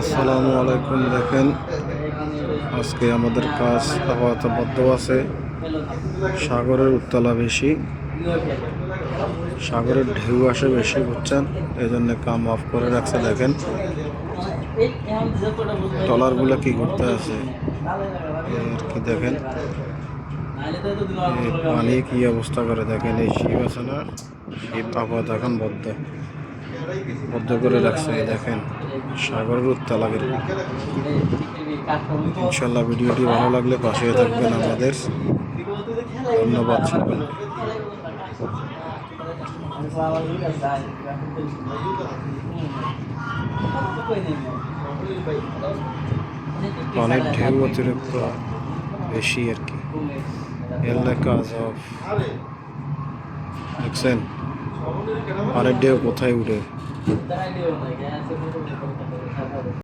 আসসালামু আলাইকুম। দেখেন, আজকে আমাদের কাজ আপাতত বদ্ধ আছে। সাগরের উত্তালা বেশি, সাগরের ঢেউ আসে বেশি, বুঝছেন? এই জন্য কাম অফ করে রাখছে। দেখেন ট্রলারগুলো কি করতে আছে আর কি। দেখেন এই পানি কি অবস্থা করে। দেখেন এই শিপ আছে না, শিপ আপাতত এখন বদ্ধ বদ্ধ করে রাখছে। দেখেন সাগরের উত্তালা কিরকম। ইনশাল্লাহ ভিডিওটি ভালো লাগলে পাশে থাকবেন আমাদের। ধন্যবাদ সকলকে। পানির ঢেউ অতিরিক্ত বেশি আর কি। এলাকা অফ দেখছেন পানির ঢেউ কোথায় উঠে।